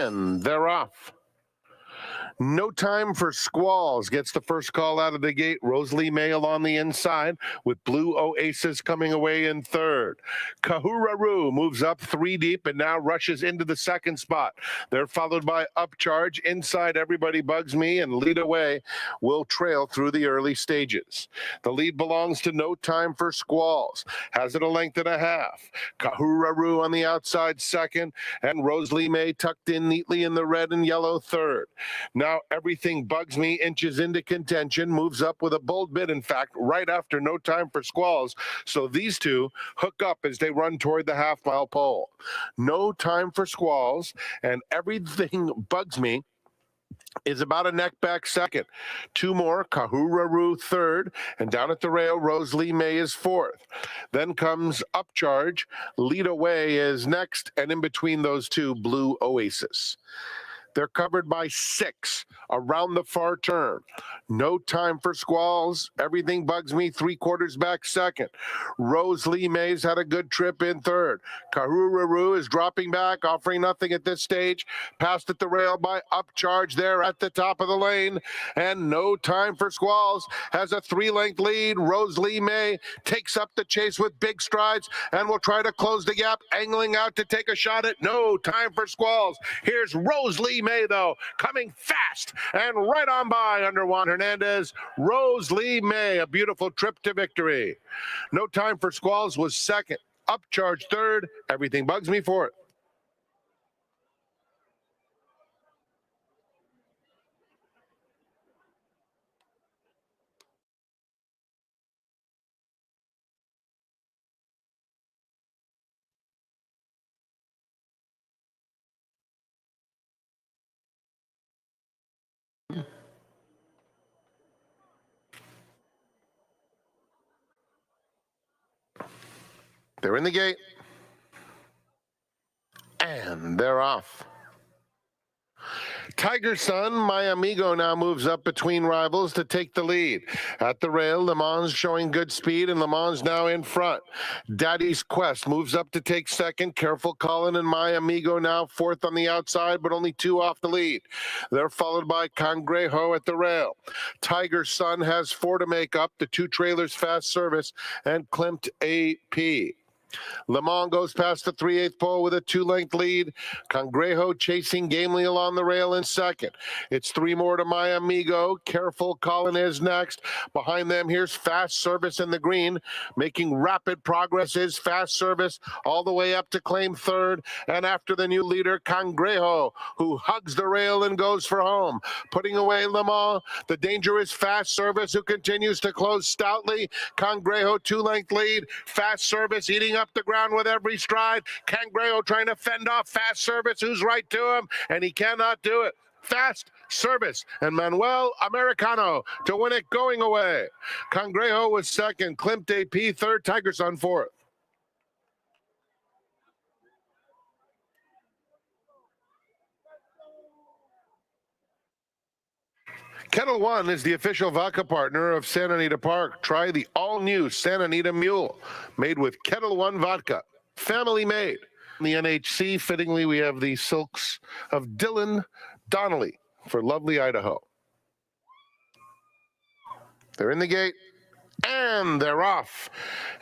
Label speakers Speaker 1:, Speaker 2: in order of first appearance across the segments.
Speaker 1: and they're off. No Time for Squalls gets the first call out of the gate. Rosalie Mail on the inside with Blue Oasis coming away in third. Kahuraru moves up 3 deep and now rushes into the second spot. They're followed by Upcharge. Inside Everybody Bugs Me and Lead Away will trail through the early stages. The lead belongs to No Time for Squalls. Has it a length and a half. Kahuraru on the outside second and Rosalie May tucked in neatly in the red and yellow third. Now Everything Bugs Me inches into contention, moves up with a bold bid, in fact, right after No Time for Squalls. So these two hook up as they run toward the half-mile pole. No Time for Squalls and Everything Bugs Me is about a neck back second. 2 more, Kahuraru third, and down at the rail, Rosalie May is fourth. Then comes Upcharge, Lead Away is next, and in between those two, Blue Oasis. They're covered by 6 around the far turn. No Time for Squalls. Everything Bugs Me 3/4 back second. Rosalie May's had a good trip in third. Kahuraru is dropping back, offering nothing at this stage. Passed at the rail by Upcharge there at the top of the lane. And No Time for Squalls has a 3-length lead. Rosalie May takes up the chase with big strides and will try to close the gap, angling out to take a shot at No Time for Squalls. Here's Rosalie May, though, coming fast and right on by under Juan Hernandez. Rosalie May, a beautiful trip to victory. No Time for Squalls was second. Upcharge third. Everything Bugs Me fourth. They're in the gate, and they're off. Tiger Son, My Amigo, now moves up between rivals to take the lead. At the rail, Le Mans showing good speed, and Le Mans now in front. Daddy's Quest moves up to take second. Careful Colin and My Amigo now fourth on the outside, but only 2 off the lead. They're followed by Cangrejo at the rail. Tiger Son has 4 to make up, the 2 trailers Fast Service and Klimt AP. Le Mans goes past the 3/8 pole with a 2-length lead. Cangrejo chasing gamely along the rail in second. It's 3 more to My Amigo. Careful Colin is next. Behind them, here's Fast Service in the green. Making rapid progress is Fast Service all the way up to claim third. And after the new leader, Cangrejo, who hugs the rail and goes for home. Putting away Le Mans, the dangerous Fast Service, who continues to close stoutly. Cangrejo 2-length lead. Fast Service eating up the ground with every stride. Cangrejo trying to fend off Fast Service, who's right to him, and he cannot do it. Fast Service and Manuel Americano to win it going away. Cangrejo was second, Klimt AP third, Tiger Son fourth. Kettle One is the official vodka partner of Santa Anita Park. Try the all-new Santa Anita Mule, made with Kettle One vodka, family made. In the NHC, fittingly, we have the silks of Dylan Donnelly for lovely Idaho. They're in the gate, and they're off.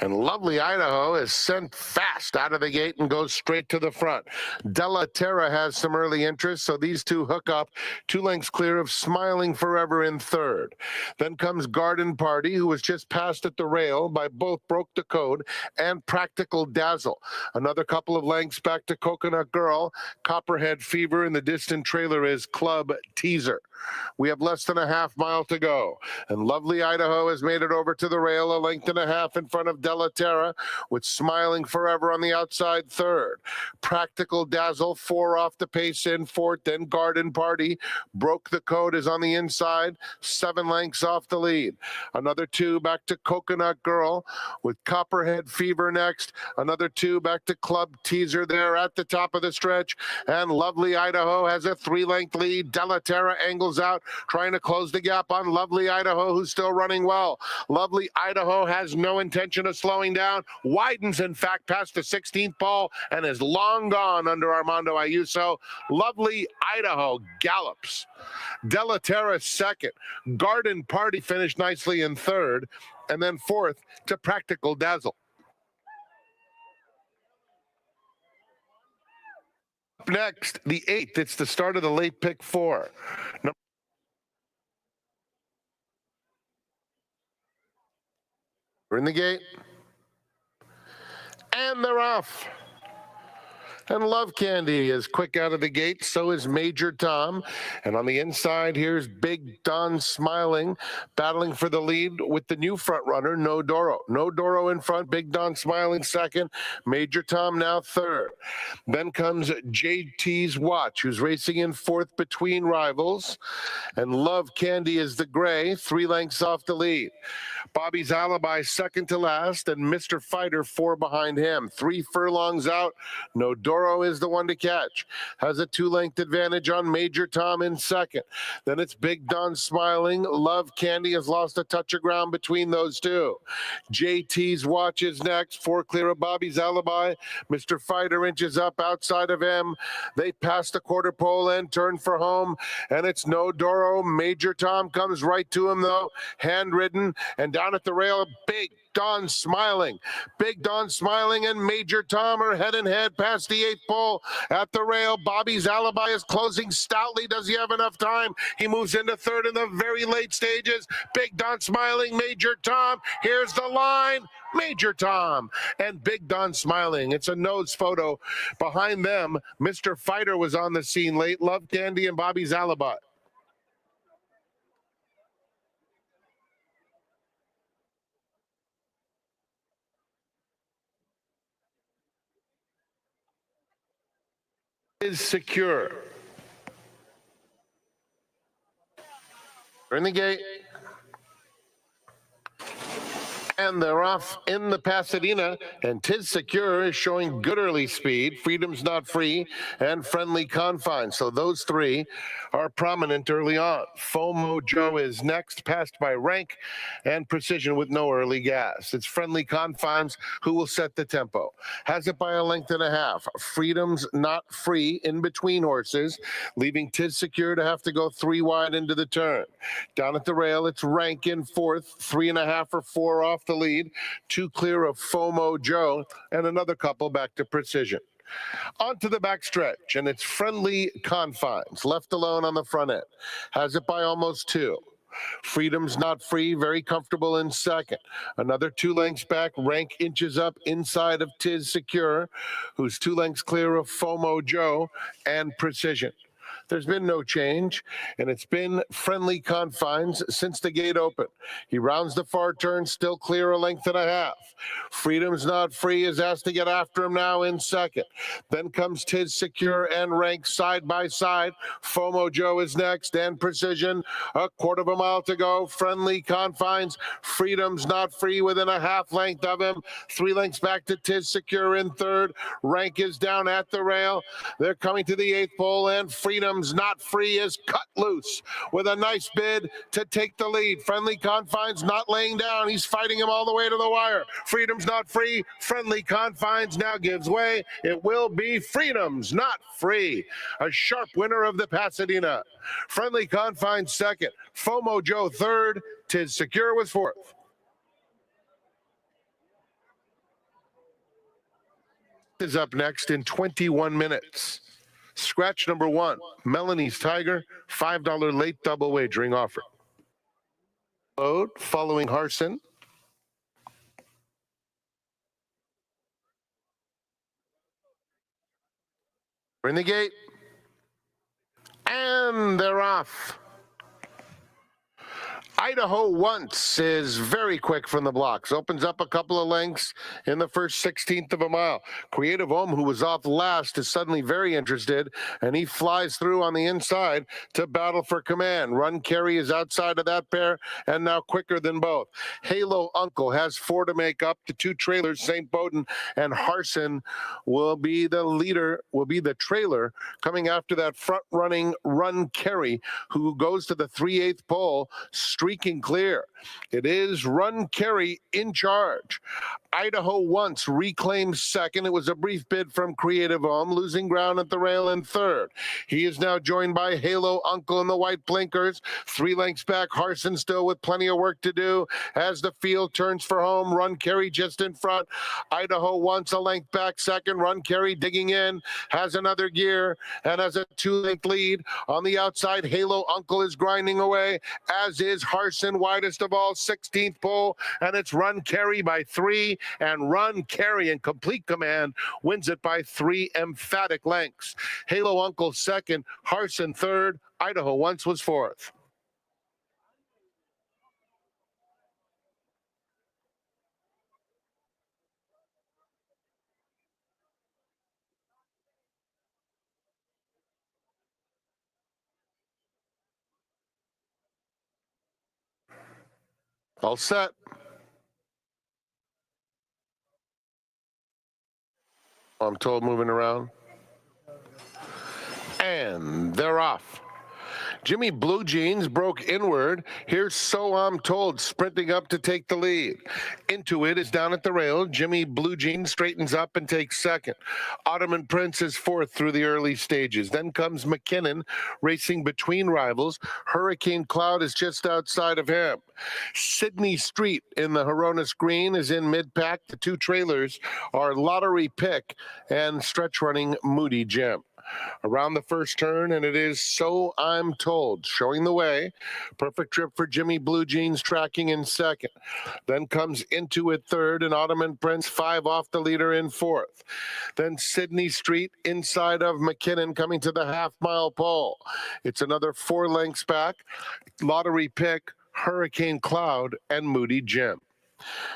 Speaker 1: And lovely Idaho is sent fast out of the gate and goes straight to the front. Della Terra has some early interest, so these two hook up 2 lengths clear of Smiling Forever in third. Then comes Garden Party, who was just passed at the rail by both Broke the Code and Practical Dazzle. Another couple of lengths back to Coconut Girl. Copperhead Fever, and the distant trailer is Club Teaser. We have less than a half-mile to go, and lovely Idaho has made it over to the rail, a length and a half in front of Della Terra, with Smiling Forever on the outside third. Practical Dazzle 4 off the pace in fourth. Then Garden Party, Broke the Code, is on the inside, 7 lengths off the lead. Another 2 back to Coconut Girl, with Copperhead Fever next. Another 2 back to Club Teaser there at the top of the stretch, and lovely Idaho has a 3-length lead. Della Terra angles out, trying to close the gap on lovely Idaho, who's still running well. Lovely Lovely Idaho has no intention of slowing down, widens in fact past the 16th pole and is long gone under Armando Ayuso. Lovely Idaho gallops. Delaterra second. Garden Party finished nicely in third, and then fourth to Practical Dazzle. Up next, the 8th. It's the start of the late pick 4. We're in the gate. And they're off. And Love Candy is quick out of the gate. So is Major Tom. And on the inside, here's Big Don Smiling, battling for the lead with the new front runner, No Doro. No Doro in front, Big Don Smiling second, Major Tom now third. Then comes JT's Watch, who's racing in fourth between rivals. And Love Candy is the gray, 3 lengths off the lead. Bobby's Alibi second to last, and Mr. Fighter 4 behind him. 3 furlongs out. No Doro is the one to catch. Has a 2-length advantage on Major Tom in second. Then it's Big Don Smiling. Love Candy has lost a touch of ground between those two. JT's Watch is next. 4 clear of Bobby's Alibi. Mr. Fighter inches up outside of him. They pass the quarter pole and turn for home, and it's No Doro. Major Tom comes right to him, though, handridden, and down at the rail, Big Don Smiling. Big Don Smiling and Major Tom are head and head past the 8th pole at the rail. Bobby's Alibi is closing stoutly. Does he have enough time? He moves into third in the very late stages. Big Don Smiling, Major Tom. Here's the line. Major Tom and Big Don Smiling. It's a nose photo. Behind them, Mr. Fighter was on the scene late. Love Candy and Bobby's Alibi. Is secure. We're in the gate. And they're off in the Pasadena, and Tis Secure is showing good early speed. Freedom's Not Free and Friendly Confines. So those 3 are prominent early on. FOMO Joe is next, passed by Rank and Precision with no early gas. It's Friendly Confines who will set the tempo. Has it by a length and a half. Freedom's Not Free in between horses, leaving Tis Secure to have to go 3 wide into the turn. Down at the rail, it's Rank in fourth, 3.5 or 4 off the lead, 2 clear of FOMO Joe, and another couple back to Precision. Onto the backstretch, and it's Friendly Confines, left alone on the front end. Has it by almost 2. Freedom's Not Free, very comfortable in second. Another 2 lengths back, Rank inches up inside of Tis Secure, who's 2 lengths clear of FOMO Joe and Precision. There's been no change, and it's been Friendly Confines since the gate opened. He rounds the far turn, still clear a length and a half. Freedom's Not Free is asked to get after him now in second. Then comes Tis Secure and Rank side by side. FOMO Joe is next, and Precision. A quarter of a mile to go. Friendly Confines. Freedom's Not Free within a half length of him. 3 lengths back to Tis Secure in third. Rank is down at the rail. They're coming to the 8th pole, and Freedom's Not Free is cut loose with a nice bid to take the lead. Friendly Confines not laying down. He's fighting him all the way to the wire. Freedom's Not Free. Friendly Confines now gives way. It will be Freedom's Not Free, a sharp winner of the Pasadena. Friendly Confines second. FOMO Joe third. Tis Secure was fourth. Is up next in 21 minutes. Scratch number 1, Melanie's Tiger, $5 late double wagering offer. Load following Harson. We're in the gate. And they're off. Idaho Once is very quick from the blocks. Opens up a couple of lengths in the first 16th of a mile. Creative Om, who was off last, is suddenly very interested, and he flies through on the inside to battle for command. Run Carry is outside of that pair, and now quicker than both. Halo Uncle has 4 to make up. The 2 trailers, St. Bowden and Harson, will be the leader, will be the trailer coming after that front-running Run Carry, who goes to the 3/8 pole, streaking clear. It is Run Carey in charge. Idaho once reclaimed second. It was a brief bid from Creative Home, losing ground at the rail in third. He is now joined by Halo Uncle in the white blinkers. 3 lengths back, Harson still with plenty of work to do as the field turns for home. Run Carey just in front. Idaho once a length back second. Run Carey digging in, has another gear, and has a 2-length lead. On the outside, Halo Uncle is grinding away, as is Harson, widest of all, 16th pole, and it's Run Carey by 3. And Run Carey in complete command wins it by 3 emphatic lengths. Halo Uncle second, Harson third, Idaho once was fourth. All set. I'm told moving around. And they're off. Jimmy Blue Jeans broke inward. Here's So I'm Told sprinting up to take the lead. Into It is down at the rail. Jimmy Blue Jeans straightens up and takes second. Ottoman Prince is fourth through the early stages. Then comes McKinnon racing between rivals. Hurricane Cloud is just outside of him. Sydney Street in the Horonis Green is in mid-pack. The 2 trailers are Lottery Pick and stretch running Moody Jim. Around the first turn, and it is So I'm Told showing the way. Perfect trip for Jimmy Blue Jeans, tracking in second. Then comes Into It third, and Ottoman Prince 5 off the leader in fourth. Then Sydney Street inside of McKinnon coming to the half-mile pole. It's another 4 lengths back. Lottery Pick, Hurricane Cloud, and Moody Jim.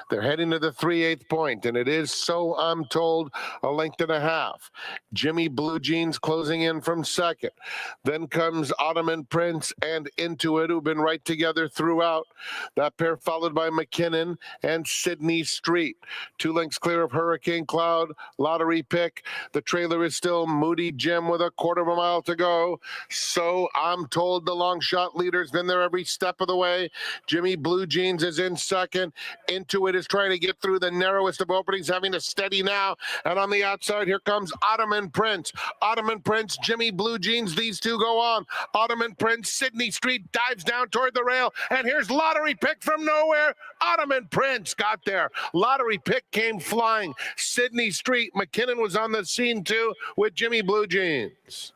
Speaker 1: They're heading to the 3/8 point, and it is So I'm Told, a length and a half. Jimmy Blue Jeans closing in from second. Then comes Ottoman Prince and Into It, who've been right together throughout. That pair followed by McKinnon and Sydney Street. 2 lengths clear of Hurricane Cloud, Lottery Pick. The trailer is still Moody Jim with a 1/4 of a mile to go. So I'm Told, the long shot leader's been there every step of the way. Jimmy Blue Jeans is in second. Into It is trying to get through the narrowest of openings, having to steady now. And on the outside, here comes Ottoman Prince. Ottoman Prince, Jimmy Blue Jeans, these 2 go on. Ottoman Prince, Sydney Street dives down toward the rail. And here's Lottery Pick from nowhere. Ottoman Prince got there. Lottery Pick came flying. Sydney Street, McKinnon was on the scene too with Jimmy Blue Jeans.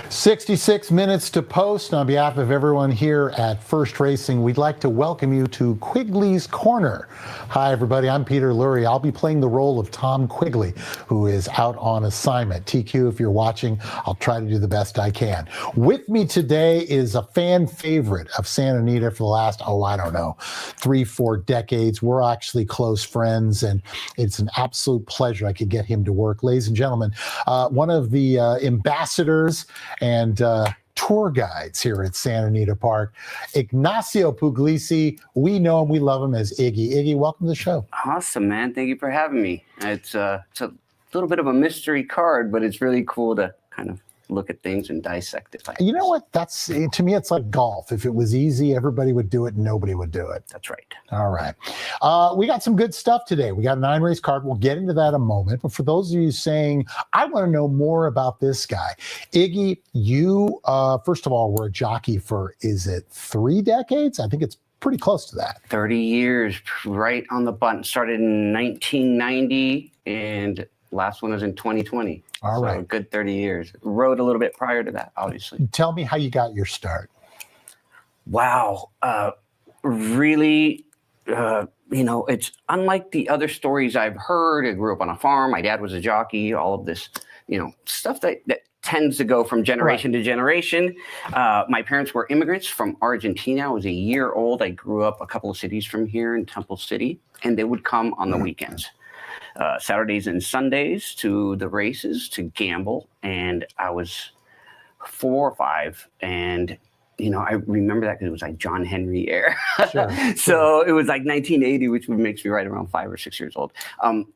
Speaker 2: "66 minutes to post." On behalf of everyone here at First Racing, we'd like to welcome you to Quigley's Corner. Hi, everybody. I'm Peter Lurie. I'll be playing the role of Tom Quigley, who is out on assignment. TQ, if you're watching, I'll try to do the best I can. With me today is a fan favorite of Santa Anita for the last, I don't know, 3-4 decades. We're actually close friends, and it's an absolute pleasure I could get him to work. Ladies and gentlemen, one of the ambassadors and tour guides here at Santa Anita Park, Ignacio Puglisi. We know him, we love him as Iggy. Iggy, welcome to the show.
Speaker 3: Awesome, man. Thank you for having me. It's a little bit of a mystery card, but it's really cool to kind of look at things and dissect it.
Speaker 2: You know what? That's, to me, it's like golf. If it was easy, everybody would do it, and nobody would do it.
Speaker 3: That's right.
Speaker 2: All right. We got some good stuff today. We got a 9-race card. We'll get into that in a moment. But for those of you saying, I want to know more about this guy, Iggy, you, first of all, were a jockey for, is it 3 decades? I think it's pretty close to that.
Speaker 3: 30 years, right on the button. Started in 1990, and last one was in 2020.
Speaker 2: All right.
Speaker 3: A good 30 years. Rode a little bit prior to that, obviously.
Speaker 2: Tell me how you got your start.
Speaker 3: Wow. Really, it's unlike the other stories I've heard. I grew up on a farm. My dad was a jockey, all of this, stuff that tends to go from generation to generation. My parents were immigrants from Argentina. I was a year old. I grew up a couple of cities from here in Temple City, and they would come on the weekends. Saturdays and Sundays to the races to gamble. And I was 4 or 5. And, I remember that because it was like John Henry era.
Speaker 2: Sure.
Speaker 3: So it was like 1980, which makes me right around 5 or 6 years old.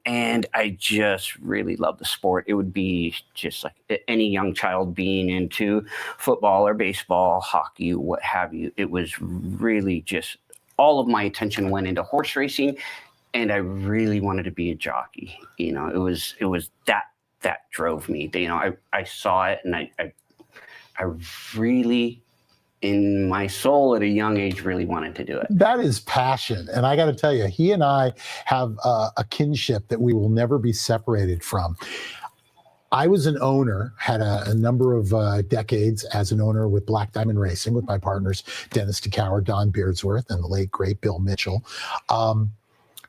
Speaker 3: And I just really loved the sport. It would be just like any young child being into football or baseball, hockey, what have you. It was really just all of my attention went into horse racing. And I really wanted to be a jockey. It was that drove me. I saw it, and I really, in my soul at a young age, really wanted to do it.
Speaker 2: That is passion. And I got to tell you, he and I have a kinship that we will never be separated from. I was an owner, had a number of decades as an owner with Black Diamond Racing with my partners, Dennis DeCower, Don Beardsworth, and the late, great Bill Mitchell.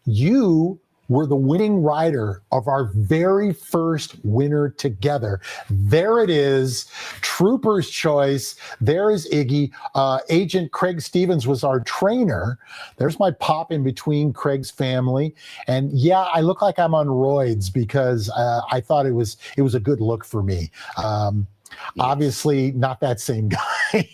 Speaker 2: You were the winning rider of our very first winner together. There it is, Trooper's Choice. There is Iggy. Agent Craig Stevens was our trainer. There's my pop in between Craig's family. And yeah, I look like I'm on roids because I thought it was a good look for me. Obviously not that same guy.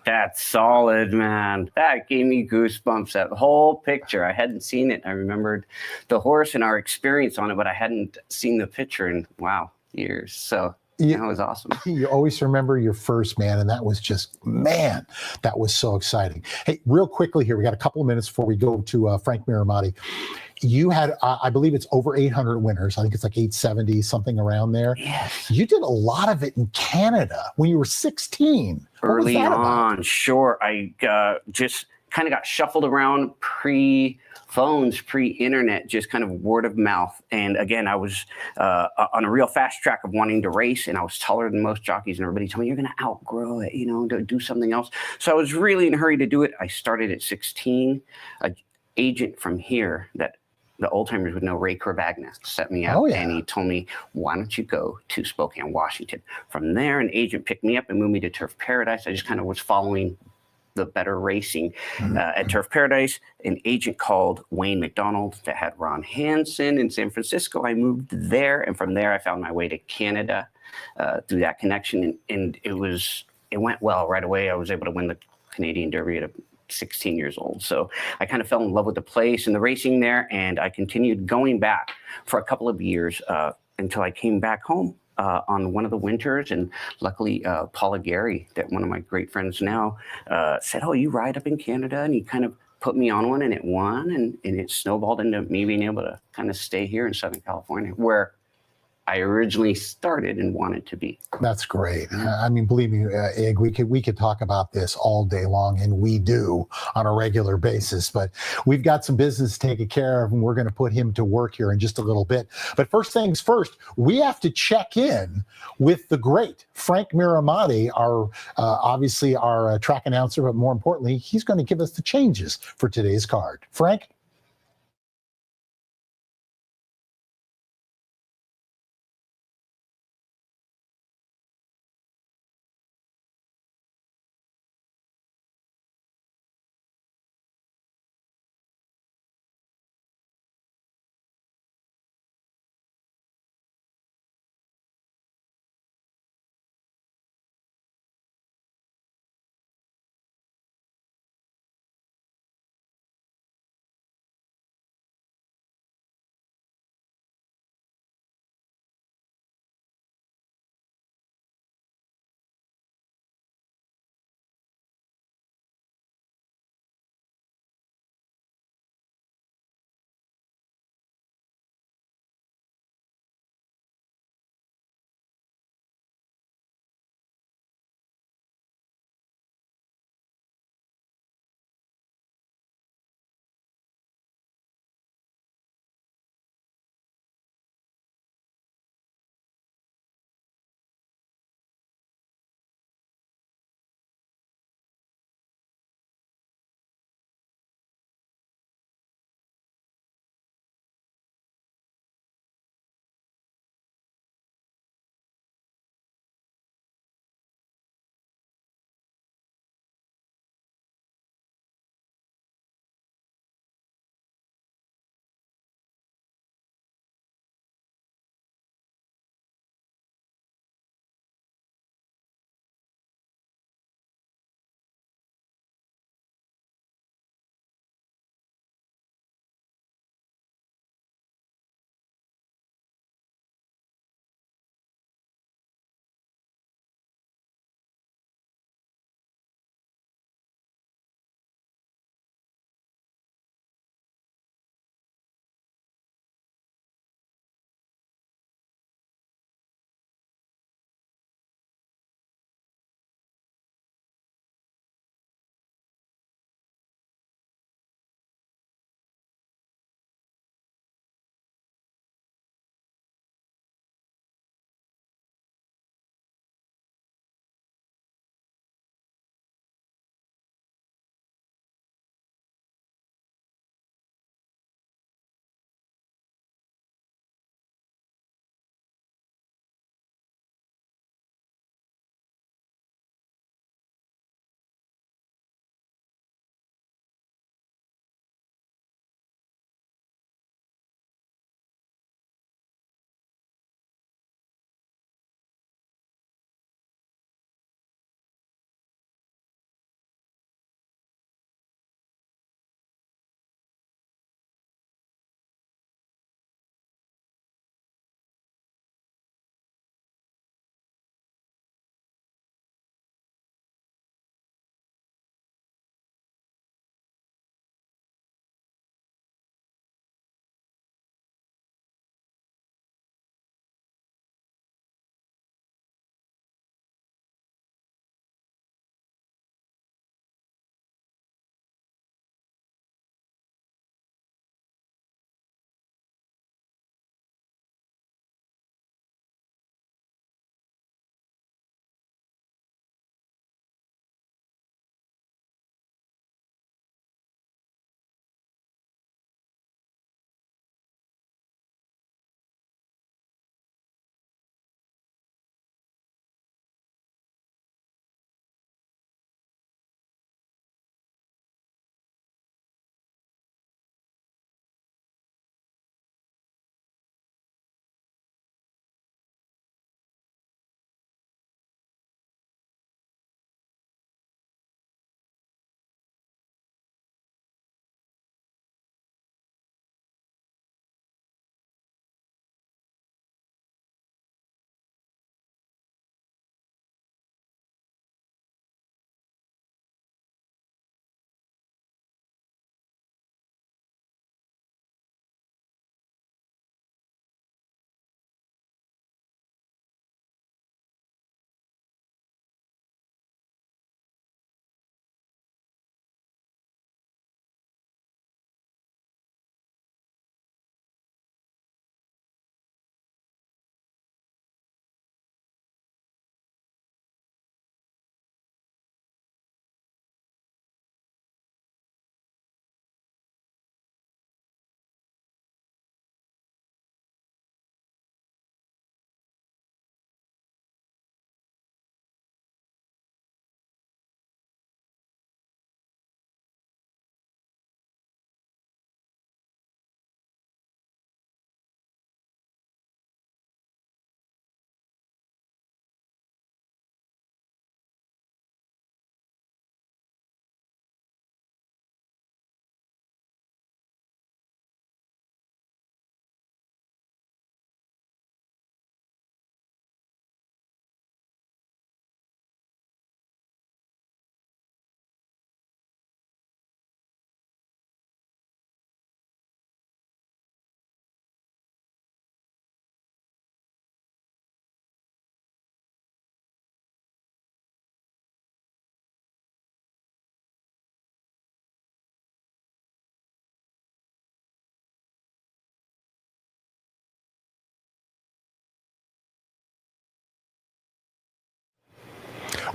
Speaker 3: That's solid, man. That gave me goosebumps. That whole picture. I hadn't seen it. I remembered the horse and our experience on it, but I hadn't seen the picture in, years. So that was awesome.
Speaker 2: You always remember your first, man, and that was just, man, that was so exciting. Hey, real quickly here, we got a couple of minutes before we go to Frank Miramati. You had, I believe it's over 800 winners. I think it's like 870, something around there.
Speaker 3: Yes.
Speaker 2: You did a lot of it in Canada when you were 16.
Speaker 3: Early on, sure. I just kind of got shuffled around pre-phones, pre-internet, just kind of word of mouth. And again, I was on a real fast track of wanting to race, and I was taller than most jockeys, and everybody told me, you're going to outgrow it, to do something else. So I was really in a hurry to do it. I started at 16. An agent from here that the old timers would know, Ray Corvagna, set me up, and he told me, why don't you go to Spokane, Washington? From there, an agent picked me up and moved me to Turf Paradise. I just kind of was following the better racing. At Turf Paradise, an agent called Wayne McDonald that had Ron Hansen in San Francisco. I moved there, and from there I found my way to Canada through that connection, and it went well right away. I was able to win the Canadian Derby at 16 years old. So I kind of fell in love with the place and the racing there, and I continued going back for a couple of years until I came back home on one of the winters. And luckily, Paula Gary, that one of my great friends now, said, oh, you ride up in Canada? And he kind of put me on one, and it won, and it snowballed into me being able to kind of stay here in Southern California, where I originally started and wanted to be.
Speaker 2: That's great. I mean, believe me, Ig, we could talk about this all day long, and we do on a regular basis. But we've got some business to take care of, and we're going to put him to work here in just a little bit. But first things first, we have to check in with the great Frank Miramati, our obviously our track announcer, but more importantly, he's going to give us the changes for today's card. Frank.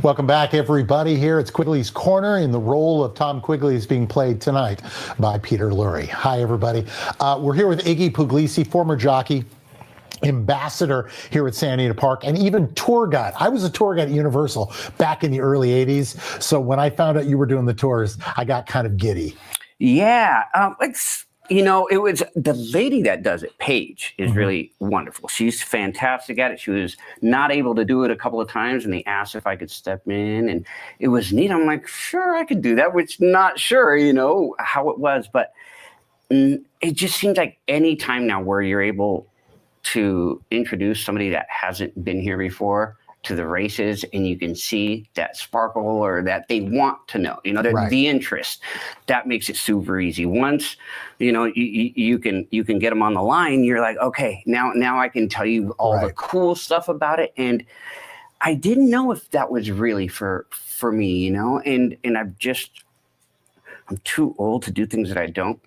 Speaker 2: Welcome back, everybody. Here it's Quigley's Corner, in the role of Tom Quigley is being played tonight by Peter Lurie. Hi, everybody. We're here with Iggy Puglisi, former jockey, ambassador here at San Diego Park, and even tour guide. I was a tour guide at Universal back in the early 80s. So when I found out you were doing the tours, I got kind of giddy.
Speaker 3: Yeah, it was the lady that does it, Paige, is really wonderful. She's fantastic at it. She was not able to do it a couple of times, and they asked if I could step in, and it was neat. I'm like, sure, I could do that, which not sure, how it was. But it just seems like any time now where you're able to introduce somebody that hasn't been here before to the races, and you can see that sparkle or that they want to know, the interest, that makes it super easy. Once, you can get them on the line, you're like, okay, now I can tell you all the cool stuff about it. And I didn't know if that was really for me, and I'm too old to do things that I don't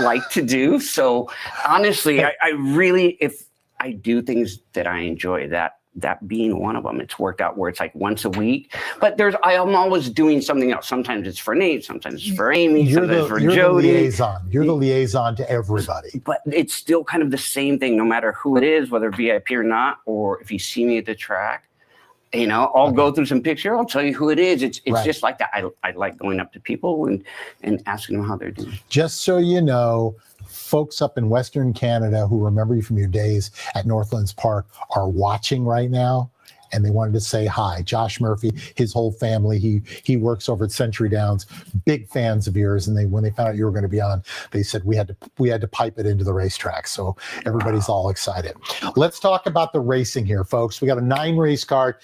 Speaker 3: like to do. So honestly, I really, if I do things that I enjoy, that being one of them, it's worked out where it's like once a week. But I'm always doing something else. Sometimes it's for Nate, sometimes it's for Amy, sometimes for Jody.
Speaker 2: You're the liaison to everybody.
Speaker 3: But it's still kind of the same thing, no matter who it is, whether VIP or not, or if you see me at the track, I'll go through some picture. I'll tell you who it is. It's just like that. I like going up to people and asking them how they're doing.
Speaker 2: Just so you know, folks up in Western Canada who remember you from your days at Northlands Park are watching right now, and they wanted to say hi. Josh Murphy, his whole family, he works over at Century Downs, big fans of yours, and when they found out you were going to be on, they said we had to pipe it into the racetrack. So everybody's all excited. Let's talk about the racing here, folks. We got a 9-race card.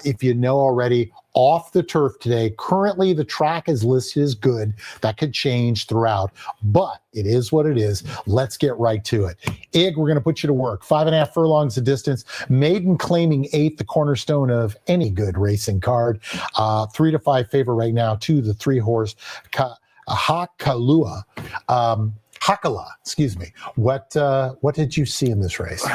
Speaker 2: If you know already, off the turf today. Currently, the track is listed as good. That could change throughout, but it is what it is. Let's get right to it. Ig, we're going to put you to work. 5.5 furlongs of distance. Maiden claiming 8th, the cornerstone of any good racing card. 3-5 favor right now to the 3-horse Hakala. Excuse me. What did you see in this race?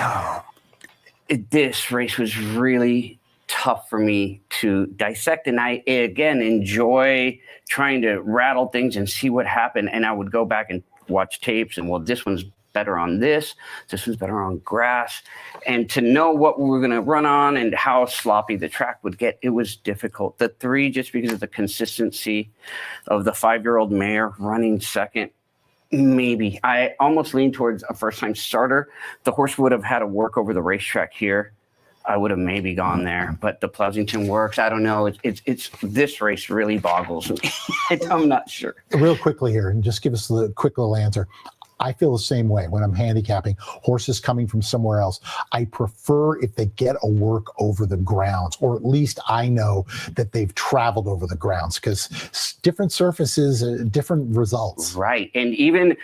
Speaker 3: This race was really tough for me to dissect, and I again enjoy trying to rattle things and see what happened. And I would go back and watch tapes, and this one's better on this one's better on grass, and to know what we were going to run on and how sloppy the track would get, it was difficult. The 3, just because of the consistency of the 5-year-old mare running second, maybe I almost lean towards a first-time starter. The horse would have had to work over the racetrack here. I would have maybe gone there, but the Pleasanton works. I don't know. It's this race really boggles me. I'm not sure.
Speaker 2: Real quickly here, and just give us the quick little answer. I feel the same way when I'm handicapping horses coming from somewhere else. I prefer if they get a work over the grounds, or at least I know that they've traveled over the grounds, because different surfaces, different results.
Speaker 3: Right. And even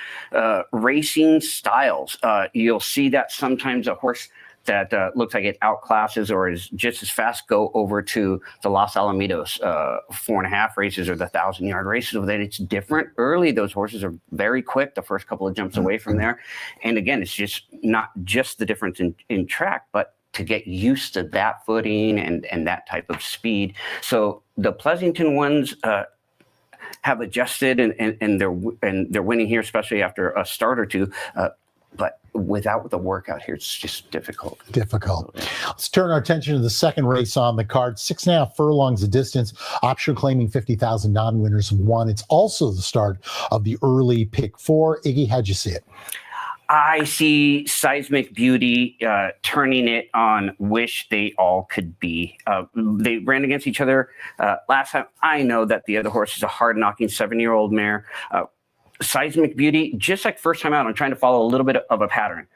Speaker 3: racing styles, you'll see that sometimes a horse that looks like it outclasses or is just as fast go over to the Los Alamitos 4.5 races or the 1,000-yard races. Then it's different. Early, those horses are very quick the first couple of jumps away from there. And again, it's just not just the difference in track, but to get used to that footing and that type of speed. So the Pleasanton ones have adjusted, and they're winning here, especially after a start or two. But without the workout here, it's just difficult.
Speaker 2: Let's turn our attention to the second race on the card. 6.5 furlongs of distance. Option claiming 50,000, non-winners of 1. It's also the start of the early pick 4. Iggy, how'd you see it?
Speaker 3: I see Seismic Beauty turning it on Wish They All Could Be. They ran against each other last time. I know that the other horse is a hard-knocking 7-year-old mare. Seismic Beauty, just like first time out, I'm trying to follow a little bit of a pattern.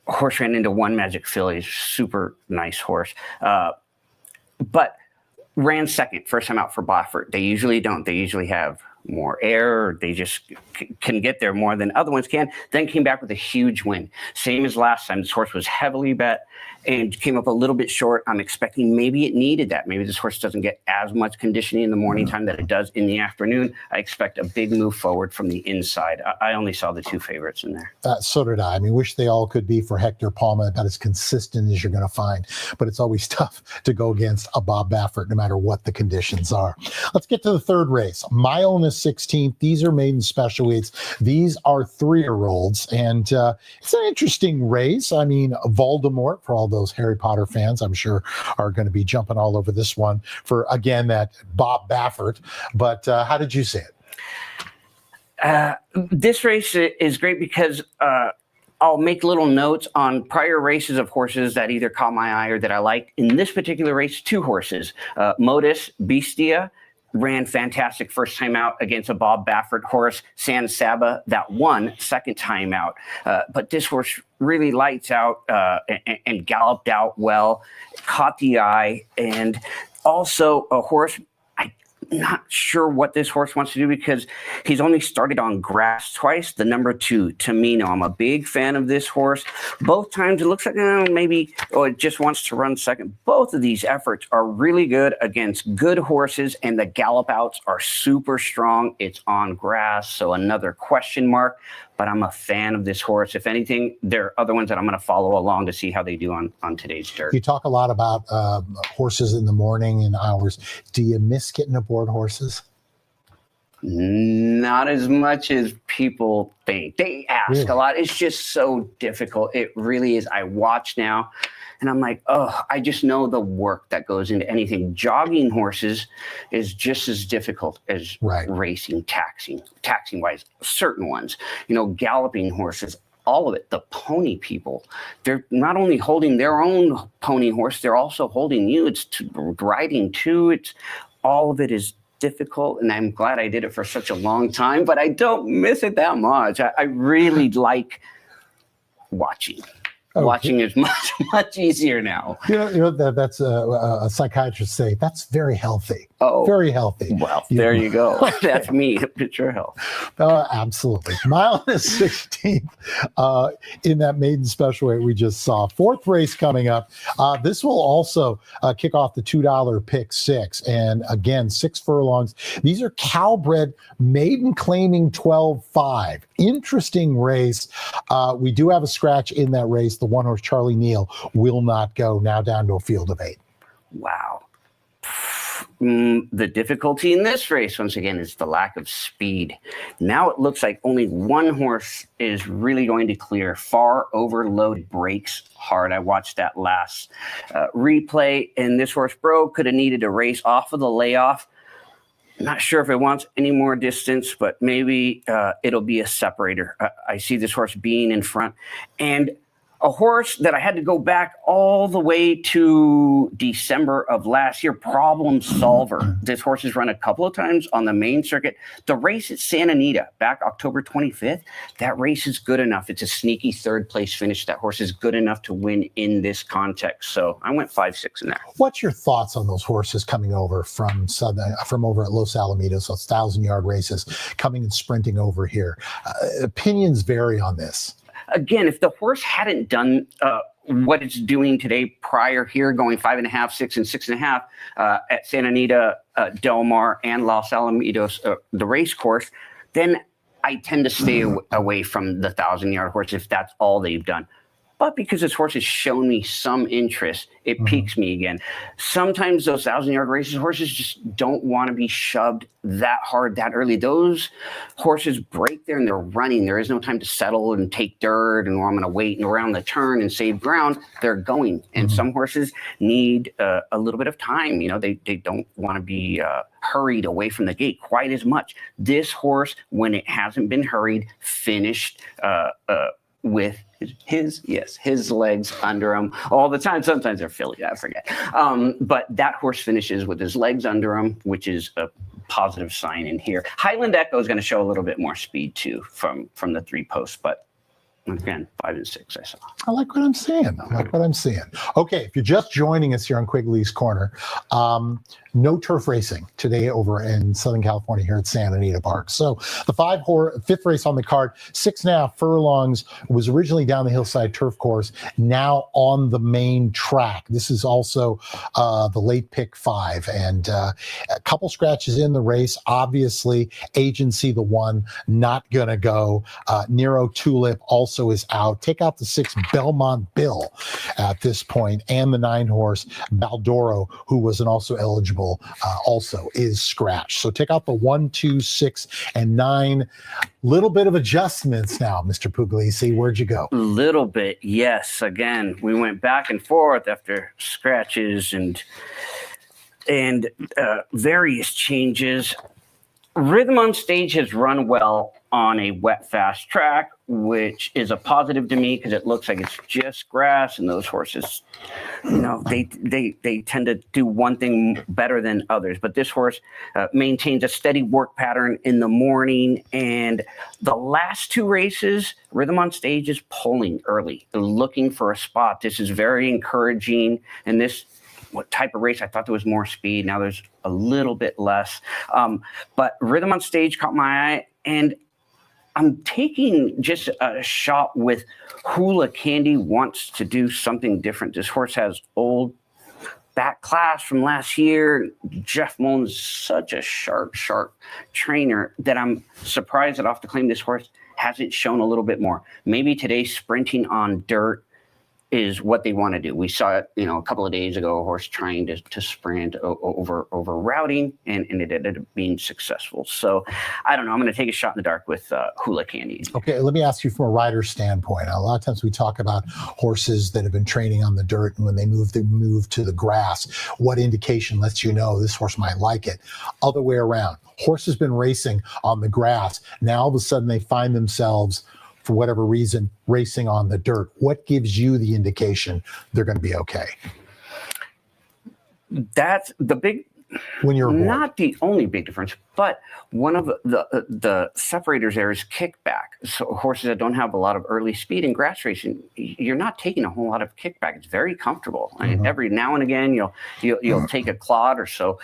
Speaker 3: Horse ran into One Magic Filly, super nice horse. But ran second first time out for Boffert. They usually don't. They usually have more air, or they just can get there more than other ones can. Then came back with a huge win. Same as last time. This horse was heavily bet and came up a little bit short. I'm expecting maybe it needed that. Maybe this horse doesn't get as much conditioning in the morning time that it does in the afternoon. I expect a big move forward from the inside. I only saw the 2 favorites in there.
Speaker 2: So did I. I mean, wish they all could be for Hector Palma, about as consistent as you're going to find. But it's always tough to go against a Bob Baffert, no matter what the conditions are. Let's get to the third race. Mile and a 16th. These are maiden special weights. These are 3-year-olds. And it's an interesting race. I mean, Voldemort, for all those Harry Potter fans, I'm sure are going to be jumping all over this one for, again, that Bob Baffert. But how did you see it?
Speaker 3: This race is great because I'll make little notes on prior races of horses that either caught my eye or that I liked. In this particular race, 2 horses. Modus Bestia ran fantastic first time out against a Bob Baffert horse, San Saba, that won second time out. But this horse really lights out and galloped out well, caught the eye, and also a horse. Not sure what this horse wants to do because he's only started on grass twice. The number 2, Tamino. I'm a big fan of this horse. Both times it looks like maybe it just wants to run second. Both of these efforts are really good against good horses, and the gallop outs are super strong. It's on grass, so another question mark. But I'm a fan of this horse. If anything, there are other ones that I'm going to follow along to see how they do on today's dirt.
Speaker 2: You talk a lot about horses in the morning and hours. Do you miss getting aboard horses?
Speaker 3: Not as much as people think. They ask a lot. It's just so difficult. It really is. I watch now, and I'm like, I just know the work that goes into anything. Jogging horses is just as difficult as racing, taxing-wise, certain ones. Galloping horses, all of it. The pony people, they're not only holding their own pony horse, they're also holding you. It's riding too. It's all of it is difficult, and I'm glad I did it for such a long time, but I don't miss it that much. I really like watching. Watching is much easier now.
Speaker 2: That's a psychiatrist say that's very healthy. Very healthy.
Speaker 3: Well, there you go. That's me. Picture health.
Speaker 2: Absolutely. Mile and a 16th in that maiden special weight we just saw. 4th race coming up. This will also kick off the $2 pick 6. And again, 6 furlongs. These are Calbred maiden claiming 12.5. Interesting race. We do have a scratch in that race. The 1-horse Charlie Neal will not go, now down to a field of 8.
Speaker 3: Wow. The difficulty in this race, once again, is the lack of speed. Now it looks like only 1 horse is really going to clear. Far Overload breaks hard. I watched that last replay, and this horse could have needed a race off of the layoff. Not sure if it wants any more distance, but maybe it'll be a separator. I see this horse being in front. And a horse that I had to go back all the way to December of last year, Problem Solver. This horse has run a couple of times on the main circuit. The race at Santa Anita back October 25th, that race is good enough. It's a sneaky 3rd place finish. That horse is good enough to win in this context. So I went 5-6 in there.
Speaker 2: What's your thoughts on those horses coming over from over at Los Alamitos, those 1,000-yard races, coming and sprinting over here? Opinions vary on this.
Speaker 3: Again, if the horse hadn't done what it's doing today prior here, going 5.5, 6, and 6.5 at Santa Anita, Del Mar, and Los Alamitos, the race course, then I tend to stay away from the 1,000-yard horse if that's all they've done. But because this horse has shown me some interest, it piques me again. Sometimes those 1,000-yard races, horses just don't want to be shoved that hard that early. Those horses break there and they're running. There is no time to settle and take dirt and I'm going to wait and around the turn and save ground. They're going. And some horses need a little bit of time. They don't want to be hurried away from the gate quite as much. This horse, when it hasn't been hurried, finished with his legs under him all the time. Sometimes they're Philly, I forget. But that horse finishes with his legs under him, which is a positive sign in here. Highland Echo is going to show a little bit more speed too from the 3 posts, but again, 5 and 6 I saw.
Speaker 2: I like what I'm seeing. Okay, if you're just joining us here on Quigley's Corner, no turf racing today over in Southern California here at Santa Anita Park. So the fifth race on the card, 6.5 furlongs, was originally down the hillside turf course, now on the main track. This is also the late pick 5, and a couple scratches in the race. Obviously, Agency, the one, not going to go. Nero Tulip also is out. Take out the 6 Belmont Bill at this point, and the 9 horse Baldoro, who was also eligible, also is scratched. So take out the 1, 2, 6, and 9. Little bit of adjustments now, Mr. Puglisi. Where'd you go?
Speaker 3: Little bit, yes. Again, we went back and forth after scratches and various changes. Rhythm on Stage has run well on a wet, fast track, which is a positive to me because it looks like it's just grass, and those horses, they tend to do one thing better than others. But this horse maintains a steady work pattern in the morning, and the last 2 races, Rhythm on Stage is pulling early, looking for a spot. This is very encouraging, and this what type of race. I thought there was more speed. Now there's a little bit less. But Rhythm on Stage caught my eye, and I'm taking just a shot with Hula Candy wants to do something different. This horse has old back class from last year. Jeff Mullins, such a sharp trainer that I'm surprised that off the claim this horse hasn't shown a little bit more. Maybe today sprinting on dirt is what they want to do. We saw it, a couple of days ago, a horse trying to sprint over routing, and it ended up being successful. So I don't know. I'm going to take a shot in the dark with Hula Candy.
Speaker 2: Okay, let me ask you from a rider's standpoint. A lot of times we talk about horses that have been training on the dirt, and when they move to the grass, what indication lets you know this horse might like it? Other way around. Horse has been racing on the grass. Now all of a sudden they find themselves, for whatever reason, racing on the dirt. What gives you the indication they're going to be okay?
Speaker 3: That's the big,
Speaker 2: when you're
Speaker 3: not the only big difference, but one of the separators there is kickback. So horses that don't have a lot of early speed in grass racing, you're not taking a whole lot of kickback. It's very comfortable. Mm-hmm. And every now and again, you'll take a clod or so.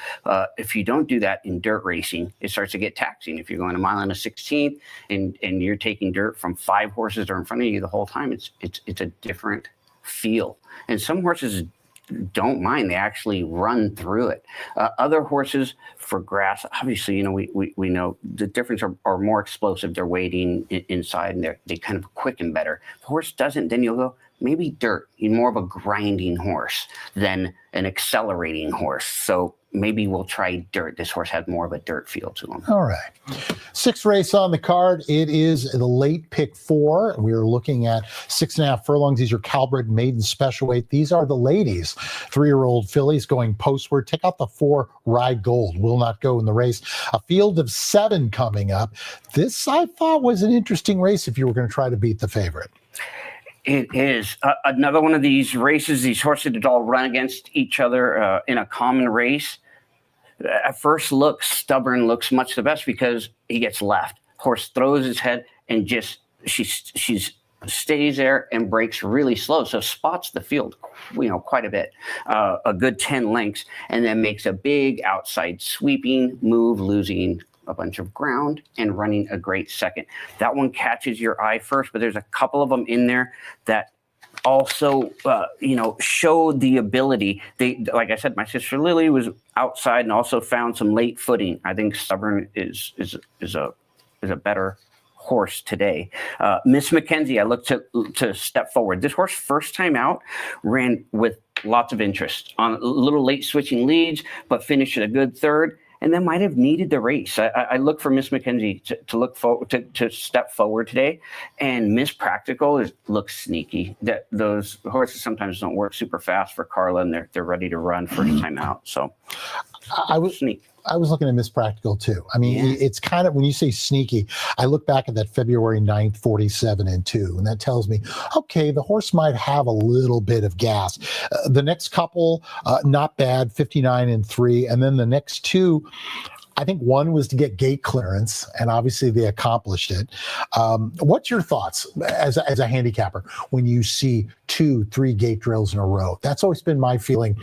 Speaker 3: If you don't do that in dirt racing, it starts to get taxing. If you're going a mile and a 16th and you're taking dirt from 5 horses that are in front of you the whole time, it's a different feel. And some horses don't mind. They actually run through it. Other horses for grass, obviously, we know the difference are more explosive. They're waiting inside, and they kind of quicken better. If the horse doesn't, then you'll go, maybe dirt. You're more of a grinding horse than an accelerating horse. So maybe we'll try dirt. This horse has more of a dirt feel to him.
Speaker 2: All right. 6th race on the card. It is the late pick 4. We are looking at 6.5 furlongs. These are Calbred maiden special weight. These are the ladies. 3-year-old fillies going postward. Take out the 4 Ride Gold. Will not go in the race. A field of 7 coming up. This, I thought, was an interesting race if you were going to try to beat the favorite.
Speaker 3: It is another one of these races, these horses that all run against each other in a common race. At first look, Stubborn looks much the best because he gets left. Horse throws his head and just she stays there and breaks really slow. So spots the field, quite a bit, a good 10 lengths, and then makes a big outside sweeping move, losing a bunch of ground and running a great second. That one catches your eye first, but there's a couple of them in there that also, show the ability. They, like I said, my sister Lily was outside and also found some late footing. I think Stubborn is a better horse today. Miss Mackenzie, I looked to step forward. This horse, first time out, ran with lots of interest on a little late switching leads, but finished at a good 3rd. And then might have needed the race. I look for Miss Mackenzie to look forward to step forward today, and Miss Practical looks sneaky. That those horses sometimes don't work super fast for Carla, and they're ready to run first time out. So
Speaker 2: I was looking at Miss Practical too. I mean, It's kind of, when you say sneaky, I look back at that February 9th, 47-2, and that tells me, okay, the horse might have a little bit of gas. The next couple, not bad, 59-3, and then the next 2, I think one was to get gate clearance, and obviously they accomplished it. What's your thoughts as a handicapper when you see 2-3 gate drills in a row? That's always been my feeling.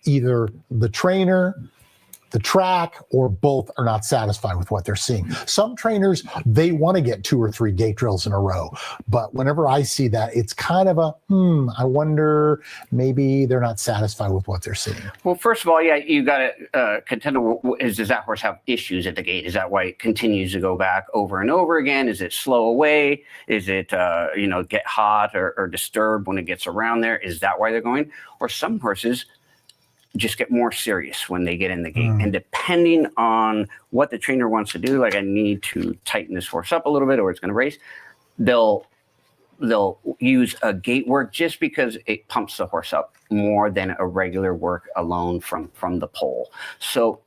Speaker 2: Either the trainer, the track, or both are not satisfied with what they're seeing. Some trainers, they want to get 2 or 3 gate drills in a row. But whenever I see that, it's kind of a, I wonder, maybe they're not satisfied with what they're seeing.
Speaker 3: Well, first of all, yeah, you got to contend with, does that horse have issues at the gate? Is that why it continues to go back over and over again? Is it slow away? Is it, get hot or disturbed when it gets around there? Is that why they're going? Or some horses just get more serious when they get in the gate. And depending on what the trainer wants to do, like I need to tighten this horse up a little bit or it's going to race, they'll use a gate work just because it pumps the horse up more than a regular work alone from the pole. So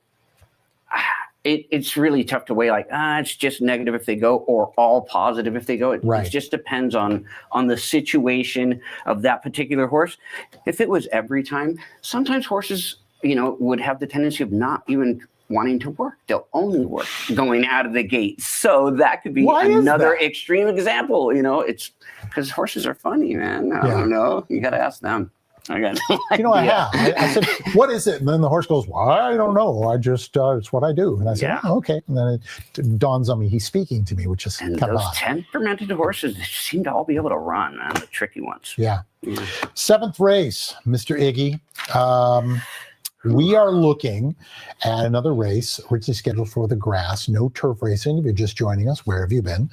Speaker 3: it's really tough to weigh like, it's just negative if they go or all positive if they go. It just depends on the situation of that particular horse. If it was every time, sometimes horses, would have the tendency of not even wanting to work. They'll only work going out of the gate. So that could be another extreme example. It's because horses are funny, man. I don't know. You got to ask them. I got no idea.
Speaker 2: I have. I said, what is it? And then the horse goes, well, I don't know. I just, it's what I do. And I said, okay. And then it dawns on me, he's speaking to me, which is kind of odd.
Speaker 3: Those temperamented horses seem to all be able to run, man, the tricky ones.
Speaker 2: Yeah. 7th race, Mr. Iggy. We are looking at another race, originally scheduled for the grass, no turf racing. If you're just joining us, where have you been?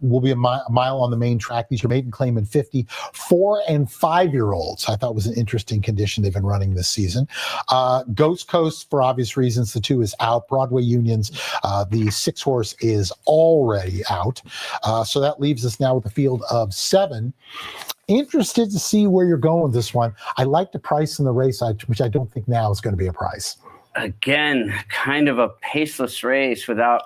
Speaker 2: Will be a mile on the main track. These are maiden claim in 50, 4 and 5-year-olds. I thought was an interesting condition they've been running this season. Ghost Coast, for obvious reasons, the 2 is out. Broadway Unions, the 6 horse is already out. So that leaves us now with a field of 7. Interested to see where you're going with this one. I like the price in the race, which I don't think now is going to be a price.
Speaker 3: Again, kind of a paceless race without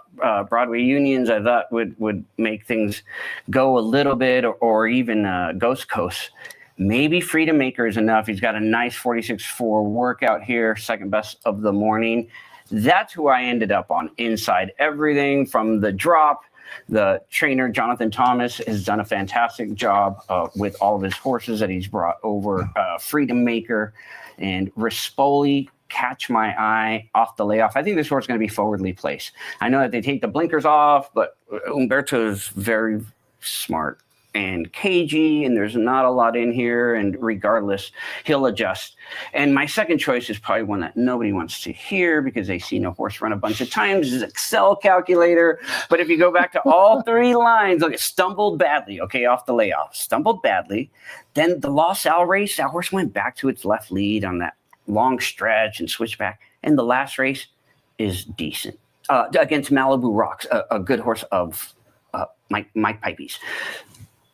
Speaker 3: Broadway Unions. I thought would make things go a little bit, or even Ghost Coast. Maybe Freedom Maker is enough. He's got a nice 46.4 workout here, second best of the morning. That's who I ended up on inside everything from the drop. The trainer, Jonathan Thomas, has done a fantastic job with all of his horses that he's brought over. Freedom Maker and Rispoli catch my eye off the layoff. I think this horse is going to be forwardly placed. I know that they take the blinkers off, but Umberto is very smart and cagey, and there's not a lot in here, and regardless, he'll adjust. And my second choice is probably one that nobody wants to hear because they've seen a horse run a bunch of times, is Excel Calculator. But if you go back to all 3 lines, look, it stumbled badly, off the layoff, stumbled badly. Then the La Salle race, that horse went back to its left lead on that long stretch and switched back. And the last race is decent against Malibu Rocks, a good horse of Mike Pipey's.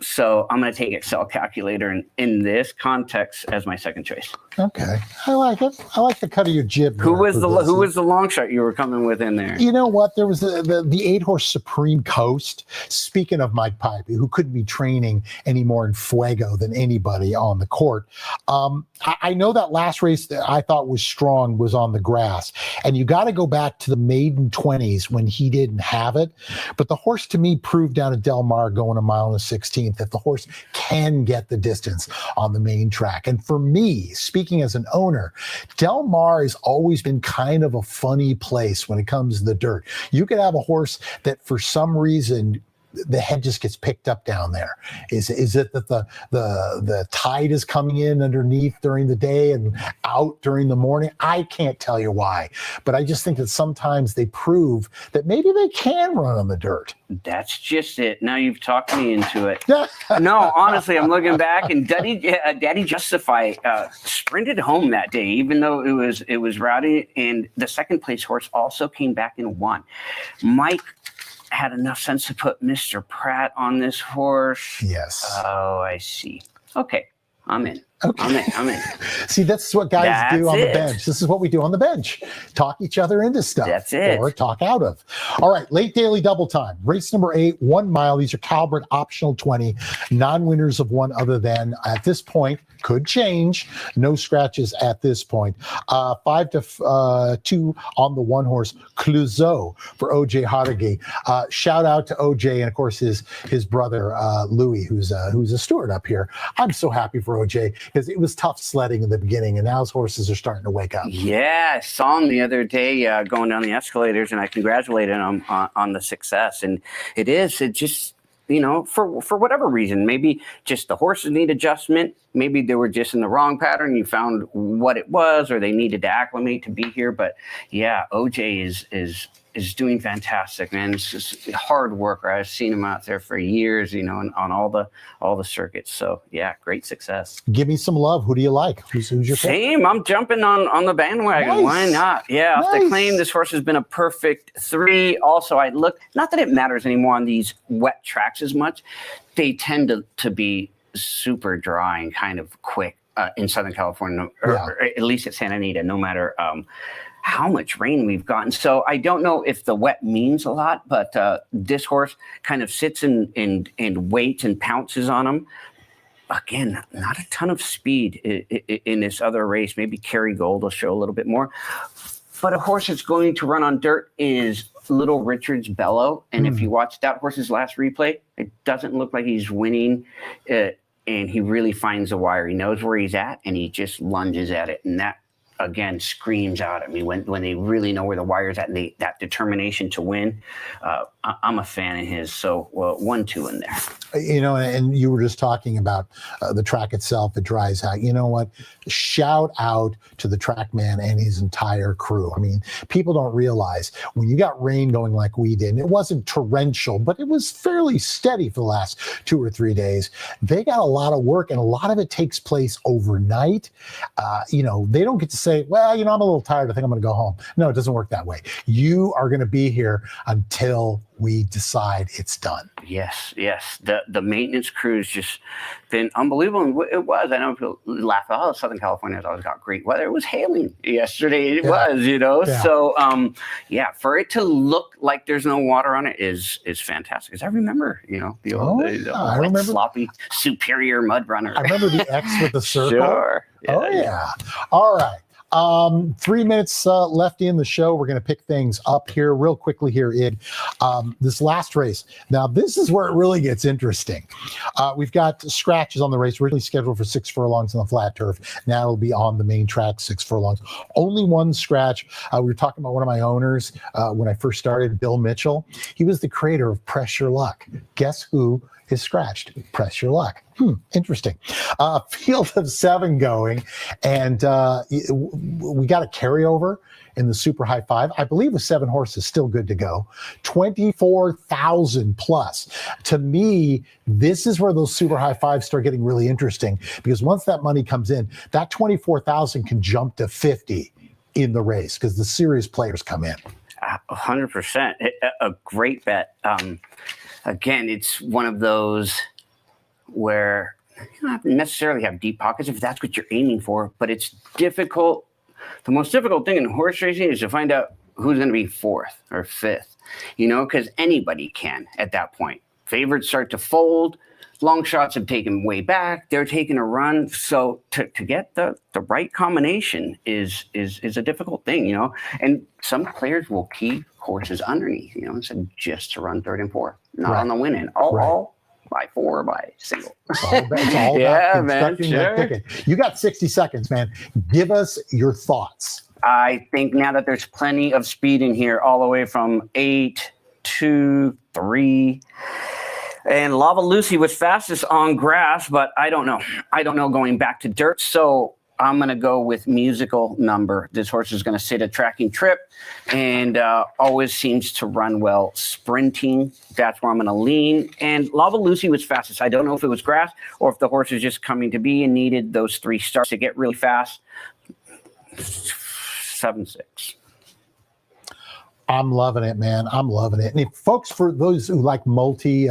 Speaker 3: So I'm going to take Excel Calculator in this context as my second choice.
Speaker 2: Okay, I like it. I like the cut of your jib.
Speaker 3: Who was the long shot you were coming with in there?
Speaker 2: You know what? There was the 8-horse Supreme Coast. Speaking of Mike Pipey, who couldn't be training any more in Fuego than anybody on the court. I know that last race that I thought was strong was on the grass, and you got to go back to the maiden 20s when he didn't have it. But the horse to me proved down at Del Mar going a mile and a 16th that the horse can get the distance on the main track. And for me, speaking as an owner, Del Mar has always been kind of a funny place when it comes to the dirt. You could have a horse that for some reason the head just gets picked up down there. Is it that the tide is coming in underneath during the day and out during the morning? I can't tell you why, but I just think that sometimes they prove that maybe they can run on the dirt.
Speaker 3: That's just it. Now you've talked me into it. No, honestly, I'm looking back, and Daddy Justify sprinted home that day, even though it was rowdy, and the second place horse also came back and won. Mike had enough sense to put Mr. Pratt on this horse.
Speaker 2: Yes.
Speaker 3: Oh, I see. Okay, I'm in.
Speaker 2: Okay.
Speaker 3: I'm in.
Speaker 2: See, that's what guys do on the
Speaker 3: That's it.
Speaker 2: bench. This is what we do on the bench. Talk each other into stuff.
Speaker 3: That's it.
Speaker 2: Or talk out of. All right, late daily double time. Race number 8, 1 mile. These are Calvert optional 20. Non-winners of one other than. At this point, could change. No scratches at this point. 5 to 2 on the one horse, Clouseau for OJ Hardigay. Shout out to OJ and, of course, his brother, Louis, who's a steward up here. I'm so happy for OJ because it was tough sledding in the beginning, and now his horses are starting to wake up.
Speaker 3: Yeah, I saw him the other day going down the escalators, and I congratulated him on the success. And it just, for whatever reason, maybe just the horses need adjustment. Maybe they were just in the wrong pattern. You found what it was, or they needed to acclimate to be here. But yeah, OJ is doing fantastic, man. It's just a hard worker. I've seen him out there for years, on all the circuits. So yeah, great success.
Speaker 2: Give me some love. Who do you like? Who's your pick?
Speaker 3: Same. I'm jumping on the bandwagon.
Speaker 2: Nice.
Speaker 3: Why not? Yeah. Off the
Speaker 2: Nice.
Speaker 3: claim, this horse has been a perfect 3. Also, I look, not that it matters anymore on these wet tracks as much. They tend to be super dry and kind of quick in Southern California, or at least at Santa Anita, no matter how much rain we've gotten. So I don't know if the wet means a lot, but this horse kind of sits and waits and pounces on them. Again, not a ton of speed in this other race. Maybe Kerry Gold will show a little bit more. But a horse that's going to run on dirt is Little Richard's Bellow. And if you watch that horse's last replay, it doesn't look like he's winning. And he really finds the wire. He knows where he's at, and he just lunges at it. And that, again, screams out at me when they really know where the wire's at, and that determination to win. I'm a fan of his. So 1-2 in there.
Speaker 2: And you were just talking about the track itself. It dries out. You know what? Shout out to the track man and his entire crew. I mean, people don't realize when you got rain going like we did, and it wasn't torrential, but it was fairly steady for the last 2 or 3 days. They got a lot of work, and a lot of it takes place overnight. They don't get to say, well, I'm a little tired. I think I'm going to go home. No, it doesn't work that way. You are going to be here until we decide it's done.
Speaker 3: Yes. The maintenance crew's just been unbelievable. It was. I know people laugh, oh, Southern California has always got great weather. It was hailing yesterday. It was, Yeah. So, for it to look like there's no water on it is fantastic. Because I remember, the old wet, sloppy, superior mud runner.
Speaker 2: I remember the X with the circle.
Speaker 3: Sure.
Speaker 2: Yeah. All right. 3 minutes left in the show. We're going to pick things up here real quickly here, Id. This last race. Now, this is where it really gets interesting. We've got scratches on the race, originally scheduled for 6 furlongs on the flat turf. Now it'll be on the main track, 6 furlongs. Only one scratch. We were talking about one of my owners when I first started, Bill Mitchell. He was the creator of Press Your Luck. Guess who is scratched? Press Your Luck. Interesting. Field of 7 going, and we got a carryover in the Super High 5. I believe with 7 horses, still good to go. 24,000 plus. To me, this is where those Super High 5s start getting really interesting, because once that money comes in, that 24,000 can jump to 50 in the race because the serious players come in.
Speaker 3: 100%. A great bet. Again, it's one of those where you don't have to necessarily have deep pockets if that's what you're aiming for, but it's difficult. The most difficult thing in horse racing is to find out who's going to be 4th or 5th, because anybody can at that point. Favorites start to fold. Long shots have taken way back. They're taking a run. So to get the right combination is a difficult thing, and some players will keep horses underneath, instead just to run 3rd and 4th, not on the win end. All by 4 or by single.
Speaker 2: It's all about constructing that ticket. You got 60 seconds, man. Give us your thoughts.
Speaker 3: I think now that there's plenty of speed in here, all the way from 8, 2, 3. And Lava Lucy was fastest on grass, but I don't know. Going back to dirt. So I'm going to go with Musical Number. This horse is going to sit a tracking trip and always seems to run well sprinting. That's where I'm going to lean. And Lava Lucy was fastest. I don't know if it was grass or if the horse is just coming to be and needed those 3 starts to get really fast. 7-6.
Speaker 2: I'm loving it, man. I'm loving it. And if folks, for those who like multi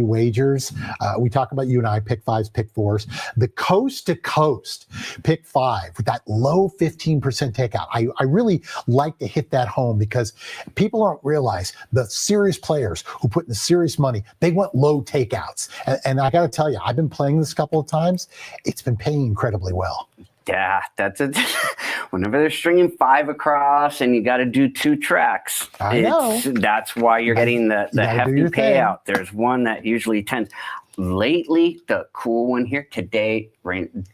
Speaker 2: wagers, we talk about, you and I, pick fives, pick fours, the coast to coast pick five with that low 15% takeout. I really like to hit that home because people don't realize the serious players who put in the serious money, they want low takeouts. And I got to tell you, I've been playing this a couple of times. It's been paying incredibly well.
Speaker 3: Yeah, that's it. Whenever they're stringing 5 across and you got to do 2 tracks,
Speaker 2: I know.
Speaker 3: That's why you're getting the hefty payout. There's one that usually tends. Lately, the cool one here today,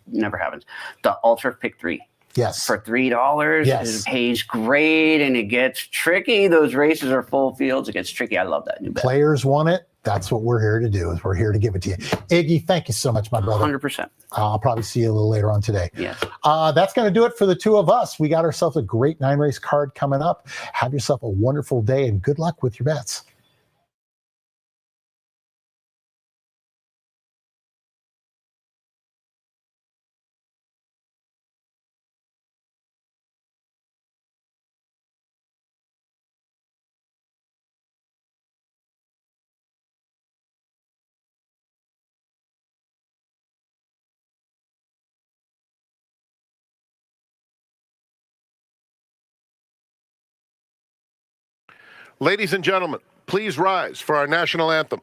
Speaker 3: never happens. The Ultra Pick 3.
Speaker 2: Yes.
Speaker 3: For $3,
Speaker 2: yes.
Speaker 3: It pays great and it gets tricky. Those races are full fields. It gets tricky. I love that new bet.
Speaker 2: Players want it. That's what we're here to do. Is we're here to give it to you. Iggy, thank you so much, my brother.
Speaker 3: 100%.
Speaker 2: I'll probably see you a little later on today.
Speaker 3: Yes.
Speaker 2: That's going to do it for the two of us. We got ourselves a great 9-race card coming up. Have yourself a wonderful day and good luck with your bets.
Speaker 1: Ladies and gentlemen, please rise for our national anthem.